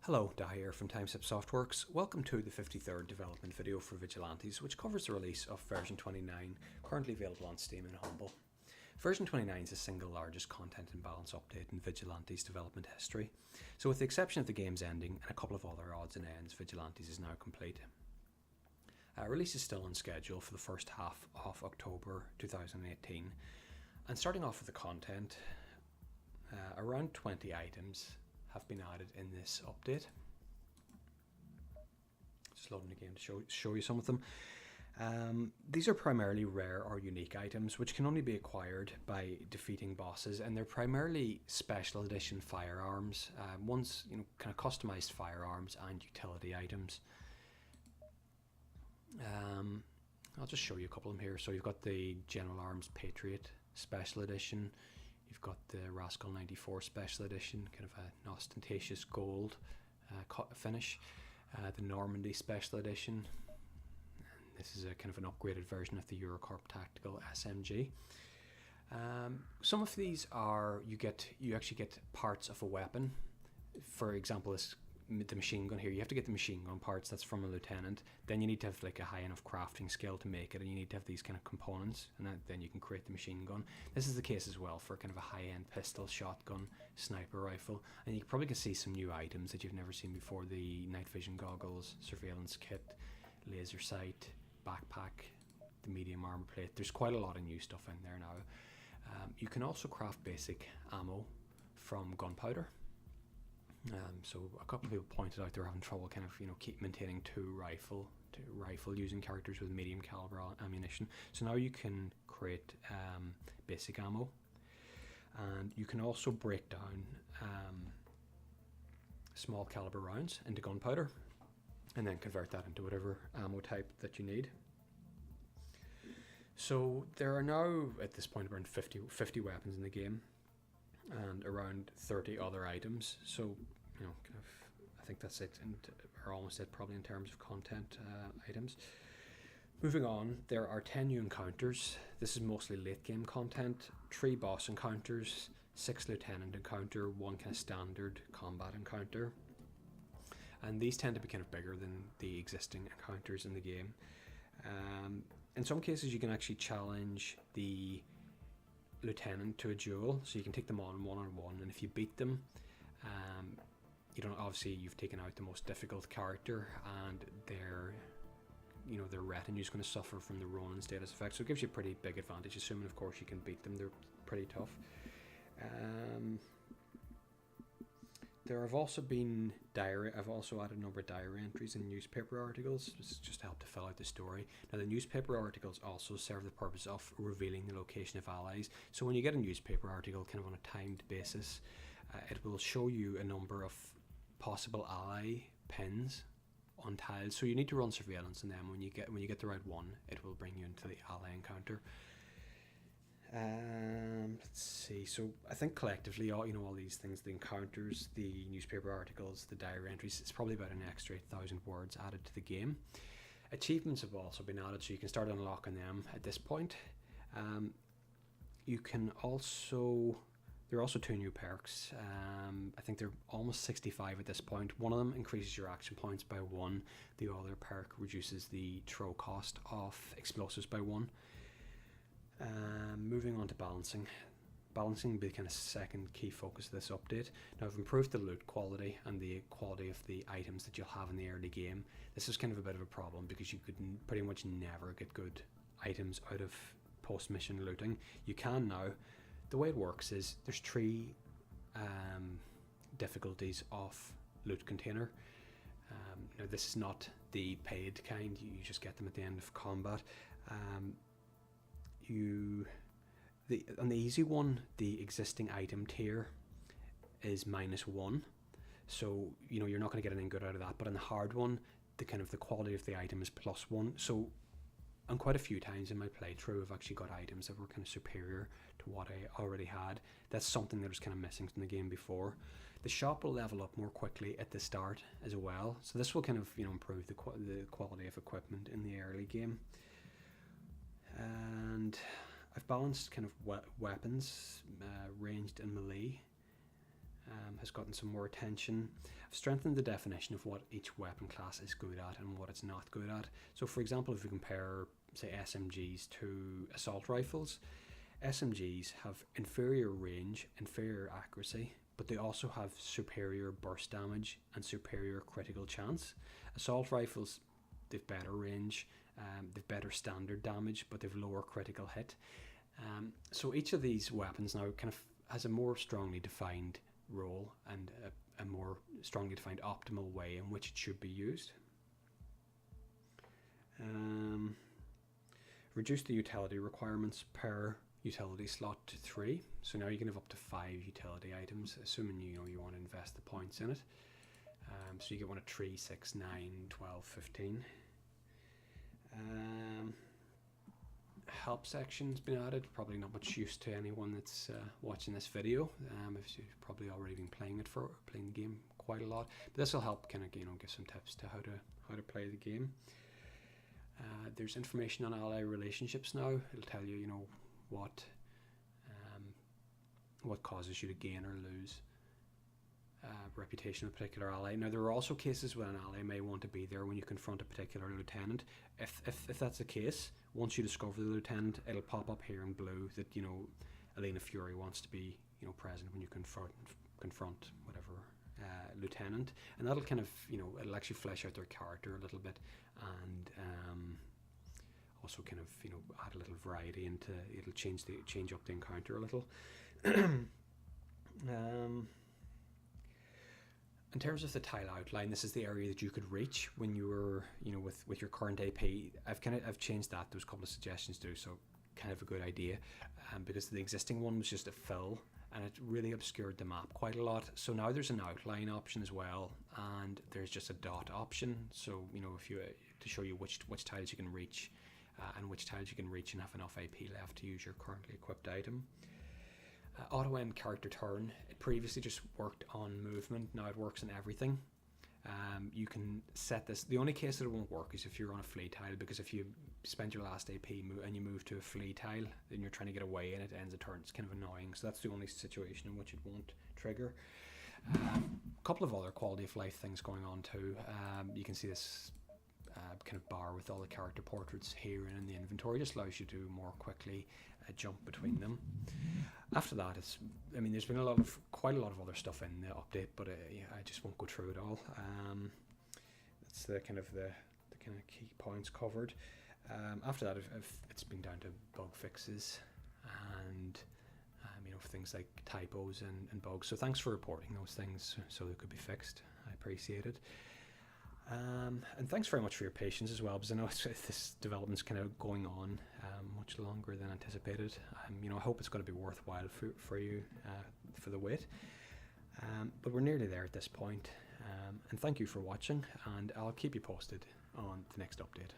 Hello, Dai here from Timeslip Softworks. Welcome to the 53rd development video for Vigilantes, which covers the release of version 29, currently available on Steam and Humble. Version 29 is the single largest content and balance update in Vigilantes development history, so with the exception of the game's ending and a couple of other odds and ends, Vigilantes is now complete. Release is still on schedule for the first half of October 2018, and starting off with the content, around 20 items have been added in this update. Just loading the game to show you some of them. These are primarily rare or unique items which can only be acquired by defeating bosses, and they're primarily special edition firearms, ones kind of customized firearms and utility items. I'll just show you a couple of them here. So you've got the General Arms Patriot Special Edition. You've got the Rascal 94 Special Edition, kind of an ostentatious gold finish. The Normandy Special Edition. And this is a kind of an upgraded version of the Eurocorp Tactical SMG. Some of these are you actually get parts of a weapon. For example, the machine gun here, you have to get the machine gun parts. That's from a lieutenant. Then you need to have like a high enough crafting skill to make it, and you need to have these kind of components, and then you can create the machine gun. This is the case as well for kind of a high-end pistol, shotgun, sniper rifle, and you probably can see some new items that you've never seen before: the night vision goggles, surveillance kit, laser sight, backpack, the medium armor plate. There's quite a lot of new stuff in there now. You can also craft basic ammo from gunpowder. So a couple of people pointed out they're having trouble kind of keep maintaining two rifle using characters with medium caliber ammunition. So now you can create basic ammo, and you can also break down small caliber rounds into gunpowder and then convert that into whatever ammo type that you need. So there are now at this point around 50 weapons in the game, and around 30 other items. So kind of, I think that's it, or almost it probably in terms of content items. Moving on, there are 10 new encounters. This is mostly late game content. 3 boss encounters, 6 lieutenant encounter, 1 kind of standard combat encounter, and these tend to be kind of bigger than the existing encounters in the game. In some cases you can actually challenge the lieutenant to a duel, so you can take them on one-on-one, and if you beat them, obviously you've taken out the most difficult character, and their retinue is going to suffer from the Ronin status effect, so it gives you a pretty big advantage, assuming of course you can beat them. They're pretty tough. I've also added a number of diary entries and newspaper articles. This is just to help to fill out the story. Now the newspaper articles also serve the purpose of revealing the location of allies. So when you get a newspaper article kind of on a timed basis, it will show you a number of possible ally pins on tiles. So you need to run surveillance on them. When you get the right one, it will bring you into the ally encounter. Let's see. So I think collectively, all these things, the encounters, the newspaper articles, the diary entries, it's probably about an extra 8,000 words added to the game. Achievements have also been added, so you can start unlocking them at this point. There are also 2 new perks. I think they're almost 65 at this point. One of them increases your action points by 1. The other perk reduces the throw cost of explosives by 1. Moving on to balancing. Balancing will be the kind of second key focus of this update. Now I've improved the loot quality and the quality of the items that you'll have in the early game. This is kind of a bit of a problem because you could pretty much never get good items out of post-mission looting. You can now. The way it works is there's 3 difficulties of loot container. Now this is not the paid kind, you just get them at the end of combat. On the easy one, the existing item tier is -1, so you're not going to get anything good out of that. But on the hard one, the quality of the item is +1. So and quite a few times in my playthrough I've actually got items that were kind of superior to what I already had. That's something that was kind of missing from the game before. The shop will level up more quickly at the start as well, so this will kind of improve the quality of equipment in the early game. And I've balanced kind of weapons, ranged and melee. has gotten some more attention. I've strengthened the definition of what each weapon class is good at and what it's not good at. So for example, if we compare, say, SMGs to assault rifles, SMGs have inferior range, inferior accuracy, but they also have superior burst damage and superior critical chance. Assault rifles, they've better range, they've better standard damage, but they've lower critical hit. So each of these weapons now kind of has a more strongly defined role and a more strongly defined optimal way in which it should be used. Reduce the utility requirements per utility slot to 3. So now you can have up to 5 utility items, assuming you want to invest the points in it. So you get one at 3, 6, 9, 12, 15. Help section's been added. Probably not much use to anyone that's watching this video. If you've probably already been playing the game quite a lot. But this will help kind of give some tips to how to play the game. There's information on ally relationships now. It'll tell you what causes you to gain or lose reputation of a particular ally. Now there are also cases when an ally may want to be there when you confront a particular lieutenant. If that's the case, once you discover the lieutenant, it'll pop up here in blue that Elena Fury wants to be present when you confront whatever lieutenant, and that'll kind of it'll actually flesh out their character a little bit, and also kind of add a little variety into it'll change up the encounter a little. In terms of the tile outline, this is the area that you could reach when you were with your current AP. I've changed that. There was a couple of suggestions to do so, kind of a good idea, because the existing one was just a fill and it really obscured the map quite a lot. So now there's an outline option as well, and there's just a dot option. So if you to show you which tiles you can reach and which tiles you can reach and have enough AP left to use your currently equipped item. Auto end character turn. It previously just worked on movement. Now it works on everything. You can set this. The only case that it won't work is if you're on a flee tile, because if you spend your last AP and you move to a flee tile, then you're trying to get away and it ends a turn. It's kind of annoying. So that's the only situation in which it won't trigger. A couple of other quality of life things going on too. You can see this kind of bar with all the character portraits here and in the inventory. Just allows you to more quickly jump between them. After that, there's been quite a lot of other stuff in the update, but I just won't go through it all. That's the kind of key points covered. After that, it's been down to bug fixes and things like typos and bugs. So thanks for reporting those things so they could be fixed. I appreciate it. And thanks very much for your patience as well, because I know this development's kind of going on much longer than anticipated. I hope it's going to be worthwhile for you for the wait. But we're nearly there at this point. And thank you for watching, and I'll keep you posted on the next update.